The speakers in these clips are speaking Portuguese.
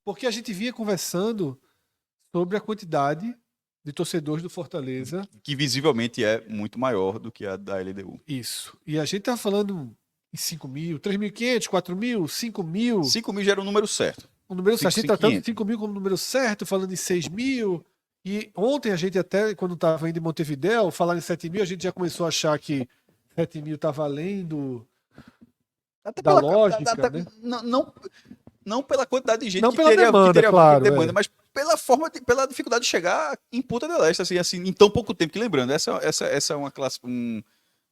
Porque a gente vinha conversando sobre a quantidade de torcedores do Fortaleza. Que visivelmente é muito maior do que a da LDU. Isso. E a gente tá falando em 5 mil, 3.500, 4 mil, 5 mil. 5 mil já era o número certo. O número certo. A gente tá tratando 5.500. 5 mil como número certo, falando em 6 mil. E ontem a gente até, quando estava indo em Montevidéu, falar em 7 mil, a gente já começou a achar que 7 mil tá valendo Até da lógica, né? Não pela quantidade de gente Não que pela teria, demanda, que teria claro, demanda, é. mas pela dificuldade de chegar em Punta del Este, assim, em tão pouco tempo. Que lembrando, essa é uma classe,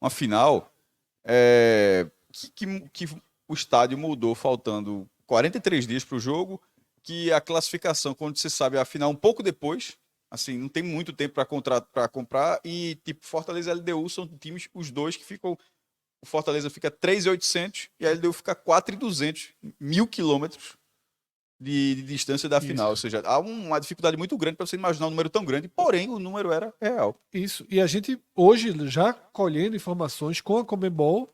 uma final que o estádio mudou faltando 43 dias para o jogo, que a classificação, quando você sabe, a final um pouco depois, assim, não tem muito tempo para comprar, e tipo, Fortaleza e LDU são times, os dois que ficam. O Fortaleza fica 3.800 e a LDU fica 4.200, 1.000 quilômetros de distância da final. Ou seja, há uma dificuldade muito grande para você imaginar um número tão grande, porém o número era real. Isso. E a gente, hoje, já colhendo informações com a Conmebol,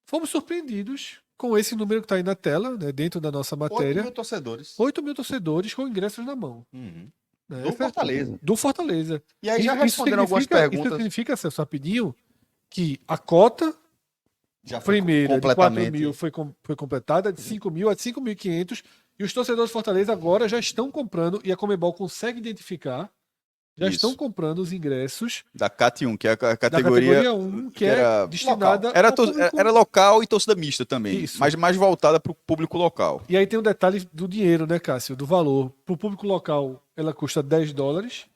fomos surpreendidos com esse número que está aí na tela, né, dentro da nossa 8 matéria. mil torcedores. 8 mil torcedores com ingressos na mão. Uhum. Né? Do Fortaleza. Do Fortaleza. E aí já responderam algumas Isso perguntas. significa, Celso, rapidinho, que a cota Já foi primeira de 4 completamente. mil foi completada, de 5 mil a 5.500, e os torcedores de Fortaleza agora já estão comprando, e a Conmebol consegue identificar, já Isso. estão comprando os ingressos Da CAT1, que é a da categoria. categoria 1, que que é era destinada Era, ao público. era local e torcida mista também, Isso. mas mais voltada para o público local. E aí tem um detalhe do dinheiro, né, Cássio? Do valor. Para o público local, ela custa $10,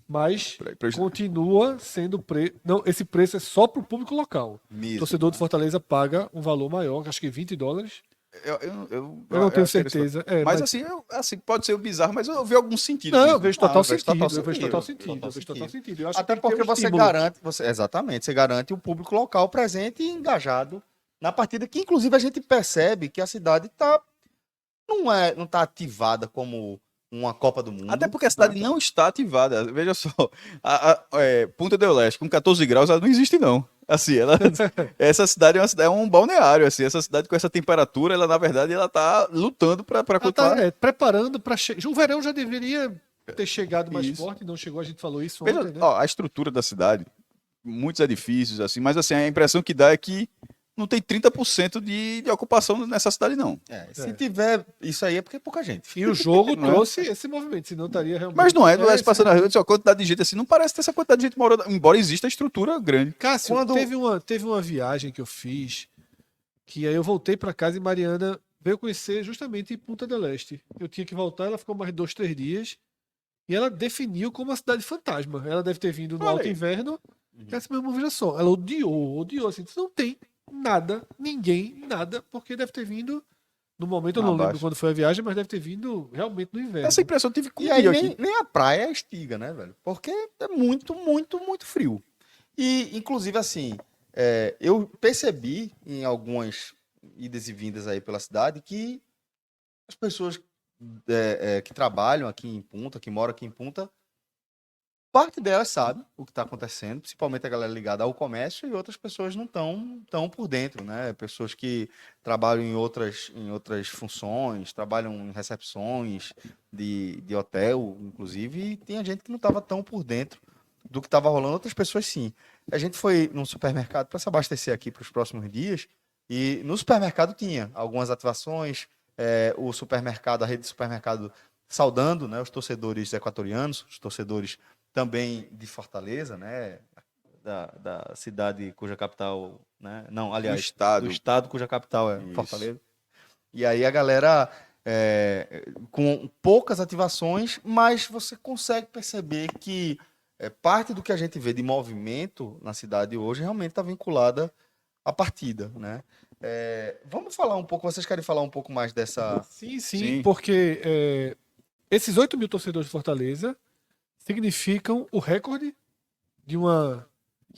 mas continua sendo preço. Não, esse preço é só para o público local. O torcedor de Fortaleza paga um valor maior, acho que $20. Eu não tenho certeza. Mas assim, pode ser bizarro, mas eu vi algum sentido. Não, nisso. eu vejo total sentido. total Eu vejo total sentido. sentido. Eu vejo total sentido. Eu acho Até que tem que porque ter um você estímulo. garante, exatamente, você garante o público local presente e engajado na partida, que inclusive a gente percebe que a cidade não tá ativada como uma Copa do Mundo. Até porque a cidade não está ativada. Veja só, Punta del Este com 14 graus, ela não existe não. Assim, essa cidade é um balneário, assim, essa cidade com essa temperatura, ela na verdade ela tá lutando para Ela continuar. tá preparando para chegar. O verão já deveria ter chegado mais Isso. forte, não chegou, a gente falou isso Veja, ontem, né? ó, a estrutura da cidade, muitos edifícios, assim, mas assim, a impressão que dá é que não tem 30% de ocupação nessa cidade, não. Se tiver isso aí é porque é pouca gente. E o jogo Não é? trouxe esse movimento, senão estaria realmente. Mas não é esse passando na rua, a quantidade de gente assim, não parece ter essa quantidade de gente morando, embora exista a estrutura grande. Cássio, teve uma viagem que eu fiz, que aí eu voltei para casa e Mariana veio conhecer justamente em Punta del Este. Eu tinha que voltar, ela ficou mais 2, 3 dias, e ela definiu como uma cidade fantasma. Ela deve ter vindo no Olha alto aí. inverno, que essa mesma veja só. Ela odiou, assim, não tem nada, ninguém, nada, porque deve ter vindo, no momento eu não lembro Abaixo. quando foi a viagem, mas deve ter vindo realmente no inverno. Essa impressão eu tive com E aí nem a praia estiga, né, velho? Porque é muito, muito, muito frio. E, inclusive, assim, eu percebi em algumas idas e vindas aí pela cidade que as pessoas que trabalham aqui em Punta, que moram aqui em Punta, parte delas sabe o que está acontecendo, principalmente a galera ligada ao comércio, e outras pessoas não estão tão por dentro, né? Pessoas que trabalham em outras funções, trabalham em recepções de hotel, inclusive, e tem gente que não estava tão por dentro do que estava rolando, outras pessoas sim. A gente foi num supermercado para se abastecer aqui para os próximos dias, e no supermercado tinha algumas ativações, o supermercado, a rede de supermercado saudando, né, os torcedores equatorianos, os torcedores também de Fortaleza, né, da cidade cuja capital, né, não, aliás, do estado cuja capital é Isso. Fortaleza. E aí a galera com poucas ativações, mas você consegue perceber que parte do que a gente vê de movimento na cidade hoje realmente está vinculada à partida, né? Vamos falar um pouco, vocês querem falar um pouco mais dessa... Sim. Porque esses 8 mil torcedores de Fortaleza significam o recorde de uma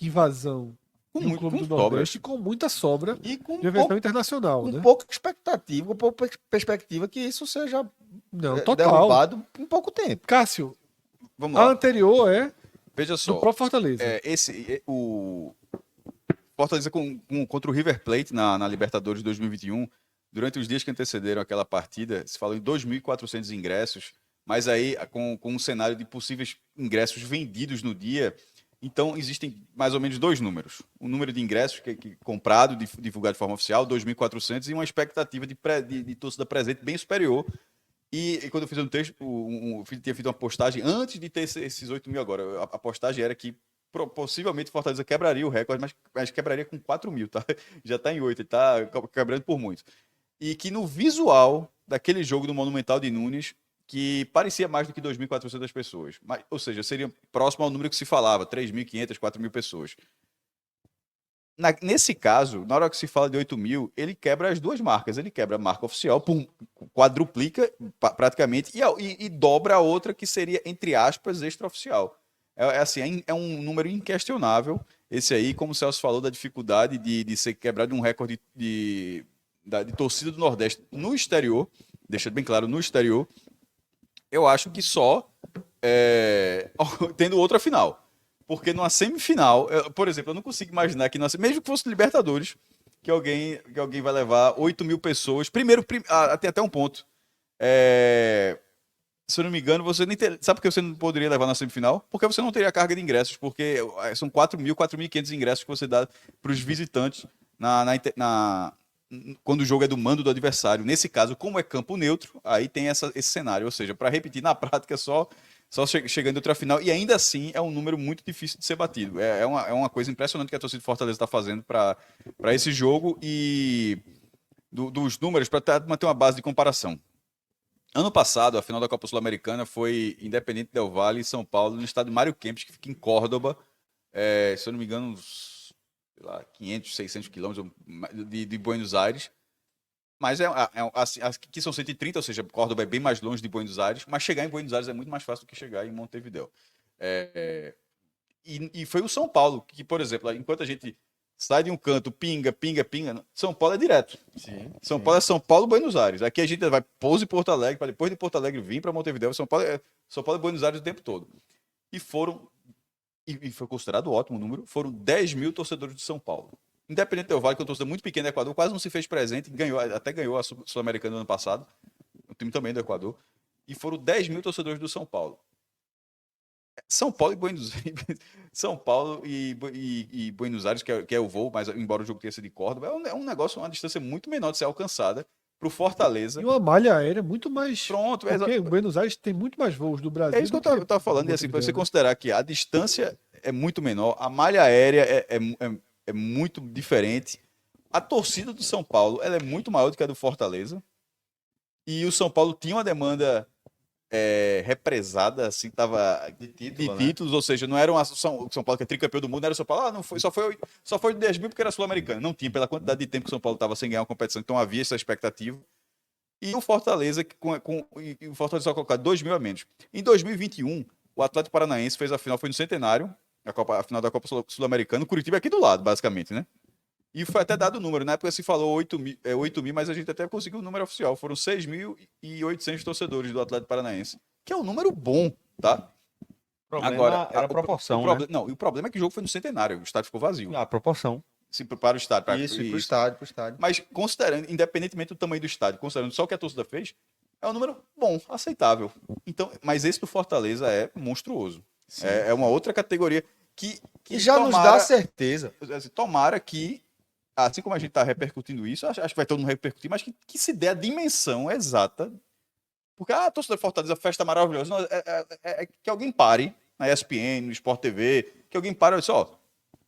invasão de um clube do Nordeste com muita sobra e com de versão internacional, com né? pouca expectativa, com pouca perspectiva que isso seja derrubado em pouco tempo. Cássio, Vamos a lá. anterior é Veja só. do próprio Fortaleza. O Fortaleza contra o River Plate na Libertadores 2021 durante os dias que antecederam aquela partida, se falou em 2.400 ingressos, mas aí com um cenário de possíveis ingressos vendidos no dia. Então, existem mais ou menos dois números. O número de ingressos que comprado, divulgado de forma oficial, 2.400, e uma expectativa de torcida presente bem superior. E quando eu fiz um texto, tinha feito uma postagem antes de ter esses 8.000 agora. A postagem era que possivelmente Fortaleza quebraria o recorde, mas quebraria com 4.000, tá? Já está em 8, ele está quebrando por muito. E que no visual daquele jogo do Monumental de Nunes, que parecia mais do que 2.400 pessoas. Ou seja, seria próximo ao número que se falava, 3.500, 4.000 pessoas. Nesse caso, na hora que se fala de 8.000, ele quebra as duas marcas. Ele quebra a marca oficial, quadruplica praticamente, e dobra a outra que seria, entre aspas, extraoficial. Assim, é um número inquestionável. Esse aí, como o Celso falou, da dificuldade de ser quebrado um recorde de torcida do Nordeste no exterior, deixa bem claro, no exterior, eu acho que só tendo outra final. Porque numa semifinal, por exemplo, eu não consigo imaginar que, mesmo que fosse Libertadores, que alguém vai levar 8.000 pessoas. Primeiro, tem até um ponto. Se eu não me engano, você nem sabe por que você não poderia levar na semifinal? Porque você não teria carga de ingressos, porque são 4.000, 4.500 ingressos que você dá para os visitantes quando o jogo é do mando do adversário. Nesse caso, como é campo neutro, aí tem esse cenário. Ou seja, para repetir na prática, só chegando em outra final, e ainda assim é um número muito difícil de ser batido. É uma coisa impressionante que a torcida de Fortaleza está fazendo para esse jogo e dos números, para manter uma base de comparação. Ano passado, a final da Copa Sul-Americana foi Independente Del Valle e São Paulo, no estádio Mário Kempes, que fica em Córdoba, se eu não me engano, uns 500, 600 quilômetros de Buenos Aires. Mas aqui são 130, ou seja, Córdoba é bem mais longe de Buenos Aires, mas chegar em Buenos Aires é muito mais fácil do que chegar em Montevidéu. E foi o São Paulo, que, por exemplo, enquanto a gente sai de um canto, pinga, São Paulo é direto. São Paulo é São Paulo, Buenos Aires. Aqui a gente vai pouso em Porto Alegre, para depois de Porto Alegre vir para Montevidéu. São Paulo e Buenos Aires o tempo todo. E foi considerado ótimo o número, foram 10.000 torcedores de São Paulo. Independente Del Valle, que é uma torcida muito pequena do Equador, quase não se fez presente, até ganhou a Sul-Americana no ano passado, o time também do Equador, e foram 10.000 torcedores do São Paulo. São Paulo e Buenos Aires, que é o voo, mas embora o jogo tenha sido de Córdoba, é um negócio, uma distância muito menor de ser alcançada para o Fortaleza. E uma malha aérea muito mais... Pronto. Porque Buenos Aires tem muito mais voos do Brasil. É isso que eu estava falando, e assim, para você considerar que a distância é muito menor, a malha aérea é muito diferente. A torcida do São Paulo ela é muito maior do que a do Fortaleza. E o São Paulo tinha uma demanda represada, assim, tava de títulos, né? Ou seja, não era o São Paulo que é tricampeão do mundo, não era o São Paulo, não foi, só foi 10.000 porque era sul-americano. Não tinha, pela quantidade de tempo que o São Paulo estava sem ganhar uma competição, então havia essa expectativa. E o Fortaleza, o Fortaleza só colocar 2.000 a menos. Em 2021, o Atlético Paranaense fez a final, foi no Centenário, a final da Copa Sul-Americana, o Curitiba é aqui do lado, basicamente, né? E foi até dado o número, na época se falou 8.000, mas a gente até conseguiu o número oficial, foram 6.800 torcedores do Atlético Paranaense, que é um número bom, tá? O problema era a proporção, né? Não, e o problema é que o jogo foi no Centenário, o estádio ficou vazio. A proporção. Para o estádio. Pro estádio. Mas considerando, independentemente do tamanho do estádio, considerando só o que a torcida fez, é um número bom, aceitável. Então, mas esse do Fortaleza é monstruoso. É uma outra categoria que já nos dá certeza. Tomara que, assim como a gente está repercutindo isso, acho que vai todo mundo repercutir, mas que se dê a dimensão exata. Porque a torcida do Fortaleza, festa maravilhosa. Não, que alguém pare na ESPN, no Sport TV, que alguém pare e olha só.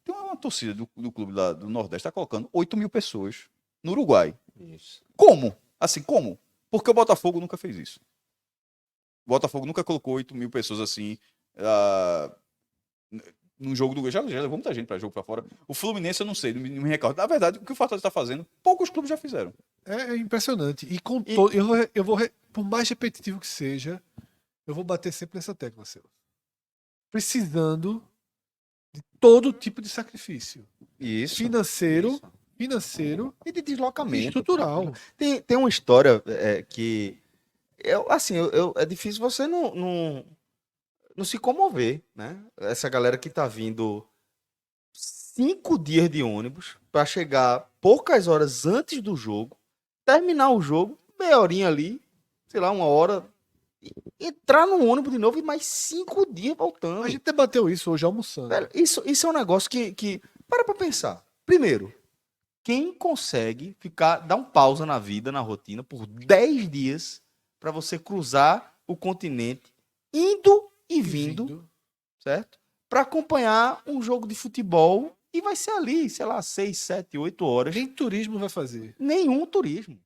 Tem uma torcida do clube lá do Nordeste está colocando 8.000 pessoas no Uruguai. Isso. Como? Assim, como? Porque o Botafogo nunca fez isso. O Botafogo nunca colocou 8.000 pessoas assim num jogo do... Já levou muita gente para jogo para fora. O Fluminense eu não sei, não me recordo. Na verdade, o que o Fortaleza está fazendo, poucos clubes já fizeram. É impressionante. Eu vou, por mais repetitivo que seja, eu vou bater sempre nessa tecla, Celso. Precisando de todo tipo de sacrifício. Isso. Financeiro E de deslocamento. Estrutural. Tem uma história que... é difícil você não se comover, né? Essa galera que tá vindo 5 dias de ônibus para chegar poucas horas antes do jogo, terminar o jogo, meia horinha ali, sei lá, 1 hora, entrar no ônibus de novo e mais 5 dias voltando. A gente debateu isso hoje almoçando. Velho, isso é um negócio que para pra pensar. Primeiro, quem consegue dar um pausa na vida, na rotina, por 10 dias para você cruzar o continente, indo e vindo, certo? Para acompanhar um jogo de futebol e vai ser ali, sei lá, 6, 7, 8 horas. Nem turismo vai fazer. Nenhum turismo.